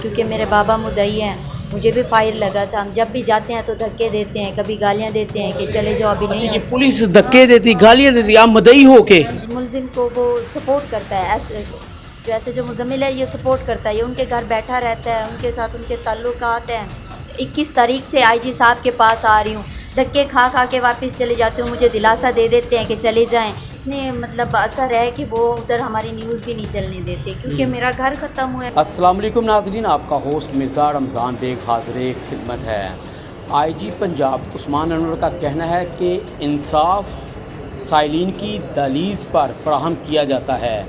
क्योंकि मेरे बाबा मुद्दई हैं, मुझे भी फायर लगा था। हम जब भी जाते हैं तो धक्के देते हैं, कभी गालियां देते हैं कि चले जाओ अभी नहीं। ये पुलिस धक्के देती, गालियाँ देती, आप मदई हो के? मुलजिम को वो सपोर्ट करता है, ऐसे जो मुजम्मिल है ये सपोर्ट करता है, ये उनके घर बैठा रहता है, उनके साथ उनके ताल्लुकात हैं। 21 तारीख से आईजी साहब के पास आ रही हूँ, धक्के खा खा के वापस चले जाती हूँ, मुझे दिलासा दे देते हैं कि चले जाएं। इतने मतलब असर है कि वो उधर हमारी न्यूज़ भी नहीं चलने देते, क्योंकि मेरा घर ख़त्म हुआ है। अस्सलाम वालेकुम नाज़रीन, आपका होस्ट मिर्ज़ा रमज़ान बेग हाज़िर खिदमत है। आईजी पंजाब उस्मान अनवर का कहना है कि इंसाफ साइलिन की दहलीज़ पर फराहम किया जाता है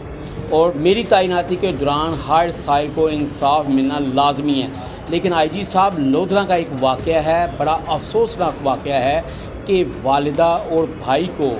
और मेरी तैनाती के दौरान हर साइल को इंसाफ मिलना लाजमी है। लेकिन आईजी साहब, लोधरा का एक वाक़या है, बड़ा अफसोसनाक वाक़या है कि वालिदा और भाई को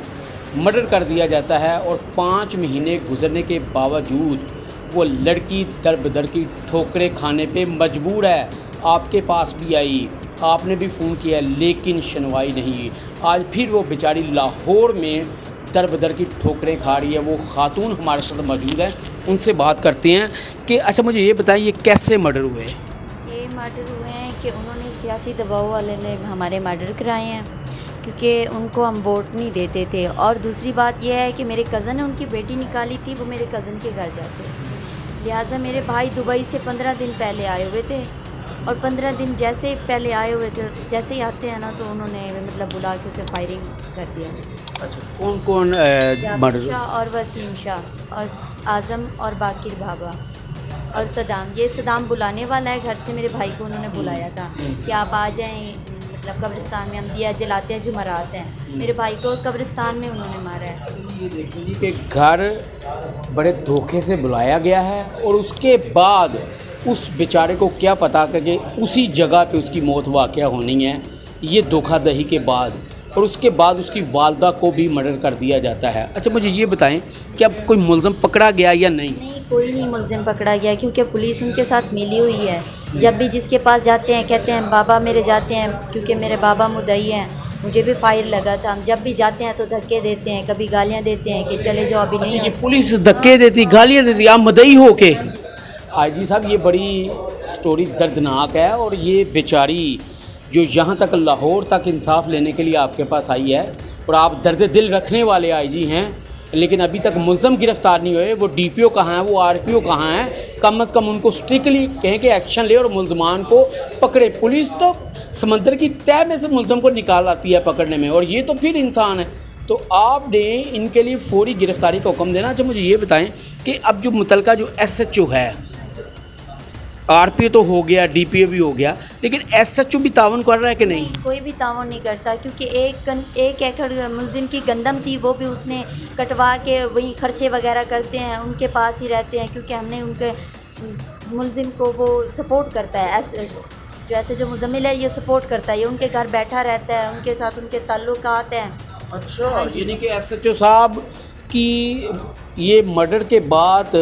मर्डर कर दिया जाता है और 5 महीने गुजरने के बावजूद वो लड़की दर बदर की ठोकरें खाने पे मजबूर है। आपके पास भी आई, आपने भी फ़ोन किया, लेकिन सुनवाई नहीं हुई। आज फिर वो बेचारी लाहौर में दर बदर की ठोकरें खा रही है। वो खातून हमारे साथ मौजूद है, उनसे बात करते हैं कि अच्छा मुझे ये बताएं, ये कैसे मर्डर हुए? ये मर्डर हुए हैं कि उन्होंने सियासी दबाव वाले ने हमारे मर्डर कराए हैं, क्योंकि उनको हम वोट नहीं देते थे। और दूसरी बात यह है कि मेरे कज़न ने उनकी बेटी निकाली थी, वो मेरे कज़न के घर जाते हैं, लिहाजा मेरे भाई दुबई से 15 दिन पहले आए हुए थे। और 15 दिन जैसे पहले आए हुए थे, जैसे ही आते हैं ना तो उन्होंने मतलब बुला के उसे फायरिंग कर दिया। अच्छा, कौन कौन मर्डर? शाह और वसीम शाह और आज़म और बाकिर बाबा और सदाम। ये सदाम बुलाने वाला है, घर से मेरे भाई को उन्होंने बुलाया था कि आप आ जाएं, मतलब कब्रिस्तान में हम दिया जलाते हैं, जुमरात हैं। मेरे भाई को कब्रिस्तान में उन्होंने मारा है। ये देखो जी कि घर बड़े धोखे से बुलाया गया है और उसके बाद उस बेचारे को क्या पता कि उसी जगह पे उसकी मौत वाक़या होनी है, ये धोखाधड़ी के बाद। और उसके बाद उसकी वालदा को भी मर्डर कर दिया जाता है। अच्छा मुझे ये बताएं कि अब कोई मुलज़िम पकड़ा गया या नहीं? नहीं, कोई नहीं मुलजिम पकड़ा गया, क्योंकि पुलिस उनके साथ मिली हुई है। जब भी जिसके पास जाते हैं कहते हैं बाबा मेरे जाते हैं, क्योंकि मेरे बाबा मुद्दई हैं, मुझे भी फायर लगा था। हम जब भी जाते हैं तो धक्के देते हैं, कभी गालियां देते हैं कि चले जाओ अभी नहीं। ये पुलिस धक्के देती, गालियाँ देती, आप मदई हो के? आईजी साहब, ये बड़ी स्टोरी दर्दनाक है और ये बेचारी जो यहाँ तक लाहौर तक इंसाफ लेने के लिए आपके पास आई है, और आप दर्द दिल रखने वाले आईजी हैं, लेकिन अभी तक मुलज़म गिरफ़्तार नहीं हुए। वो डीपीओ कहाँ है, वो आरपीओ कहाँ है? कम अज़ कम उनको स्ट्रिक्टली कहें कि एक्शन ले और मुलज़मान को पकड़े। पुलिस तो समंदर की तह में से मुलज़म को निकाल आती है पकड़ने में, और ये तो फिर इंसान है। तो आपने इनके लिए फौरी गिरफ़्तारी का हुक्म देना। अच्छा मुझे ये बताएं कि अब जो मुतलका जो SHO है, आरपीओ तो हो गया, डीपीओ भी हो गया, लेकिन SHO भी तावन कर रहा है कि नहीं? कोई भी तावन नहीं करता, क्योंकि एक एकड़ मुलजिम की गंदम थी, वो भी उसने कटवा के वही खर्चे वगैरह करते हैं, उनके पास ही रहते हैं, क्योंकि हमने उनके मुलजिम को वो सपोर्ट करता है। जो जो मुजम्मिल है ये सपोर्ट करता है, ये उनके घर बैठा रहता है, उनके साथ उनके ताल्लुकात हैं। अच्छा, यानी कि SHO साहब की ये मर्डर के बाद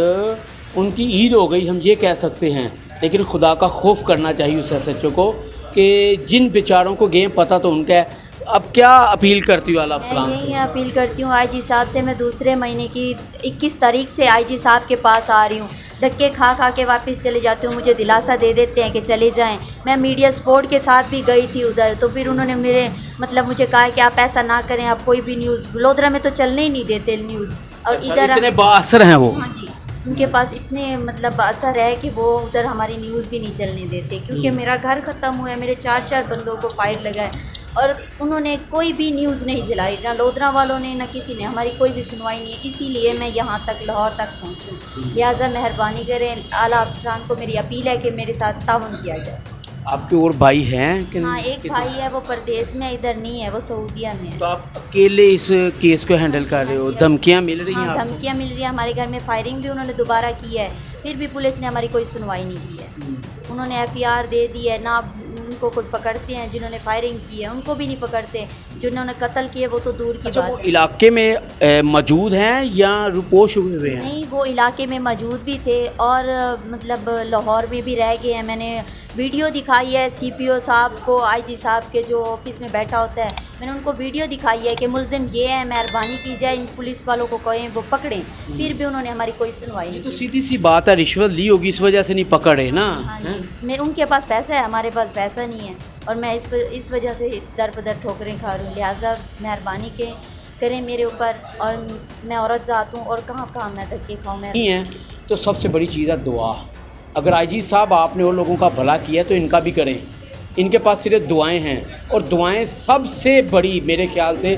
उनकी ईद हो गई, हम ये कह सकते हैं। लेकिन खुदा का खौफ करना चाहिए उस SHO को कि जिन बेचारों को गए पता तो उनका है। अब क्या अपील करती हूँ आला अफसरान मैं से? यही अपील करती हूँ आईजी साहब से। मैं दूसरे महीने की 21 तारीख से आईजी साहब के पास आ रही हूँ, धक्के खा खा के वापस चले जाती हूँ, मुझे दिलासा दे देते हैं कि चले जाएं। मैं मीडिया सपोर्ट के साथ भी गई थी उधर, तो फिर उन्होंने मुझे कहा कि आप ऐसा ना करें, आप कोई भी न्यूज़ लोधरा में तो चलने ही नहीं देते न्यूज़। और अच्छा, इधर इतने बाअसर हैं वो? हाँ जी, उनके पास इतने असर है कि वो उधर हमारी न्यूज़ भी नहीं चलने देते, क्योंकि मेरा घर ख़त्म हुआ है, मेरे 4 बंदों को फायर लगा है, और उन्होंने कोई भी न्यूज़ नहीं चलाई, ना लोधरा वालों ने ना किसी ने, हमारी कोई भी सुनवाई नहीं है। इसीलिए मैं यहाँ तक लाहौर तक पहुँचूँ। लिहाजा मेहरबानी करें, आला अफसरान को मेरी अपील है कि मेरे साथ ताउन किया जाए। आपके और भाई हैं कि हाँ, एक भाई है, वो परदेश में, इधर नहीं है, वो सऊदीया में है। तो आप अकेले इस केस को हैंडल कर रहे हो? धमकियाँ मिल रही हैं हाँ, आपको? धमकियाँ मिल रही हैं, हमारे घर में फायरिंग भी उन्होंने दोबारा की है, फिर भी पुलिस ने हमारी कोई सुनवाई नहीं की है। उन्होंने FIR दे दी है, ना کو کوئی پکڑتے ہیں, جنہوں نے فائرنگ کی ہے ان کو بھی نہیں پکڑتے, جنہوں نے قتل کیے وہ تو دور کی اچھا بات وہ ہے. علاقے میں موجود ہیں یا روپوش ہوئے ہوئے ہیں؟ نہیں, وہ علاقے میں موجود بھی تھے اور مطلب لاہور میں بھی رہ گئے ہیں. میں نے ویڈیو دکھائی ہے سی پی او صاحب کو, آئی جی صاحب کے جو آفس میں بیٹھا ہوتا ہے, میں نے ان کو ویڈیو دکھائی ہے کہ ملزم یہ ہے, مہربانی کی جائے ان پولیس والوں کو کہیں وہ پکڑیں, پھر بھی انہوں نے ہماری کوئی سنوائی یہ نہیں تو کی. سیدھی سی بات ہے, رشوت لی ہوگی اس وجہ سے نہیں پکڑے نا. ہاں جی, ان کے پاس پیسہ ہے, ہمارے پاس پیسہ نہیں ہے, اور میں اس وجہ سے در بدر ٹھوکریں کھا رہی ہوں. لہٰذا مہربانی کریں میرے اوپر, اور میں عورت ذات ہوں اور کہاں کہاں میں دھکے کھاؤں. میں نہیں ہے تو سب سے بڑی چیز ہے دعا. اگر آئی جی صاحب آپ نے اور لوگوں کا بھلا کیا تو ان کا بھی کریں. ان کے پاس صرف دعائیں ہیں, اور دعائیں سب سے بڑی میرے خیال سے,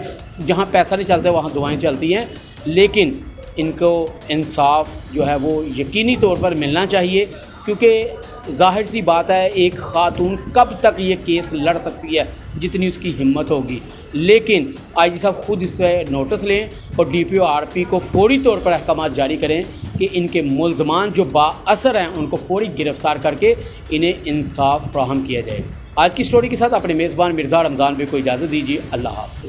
جہاں پیسہ نہیں چلتا وہاں دعائیں چلتی ہیں. لیکن ان کو انصاف جو ہے وہ یقینی طور پر ملنا چاہیے, کیونکہ ظاہر سی بات ہے ایک خاتون کب تک یہ کیس لڑ سکتی ہے جتنی اس کی ہمت ہوگی. لیکن آئی جی صاحب خود اس پہ نوٹس لیں اور D P O R P کو فوری طور پر احکامات جاری کریں کہ ان کے ملزمان جو با اثر ہیں ان کو فوری گرفتار کر کے انہیں انصاف فراہم کیا جائے. آج کی سٹوری کے ساتھ اپنے میزبان مرزا رمضان بھائی کو اجازت دیجیے. اللہ حافظ.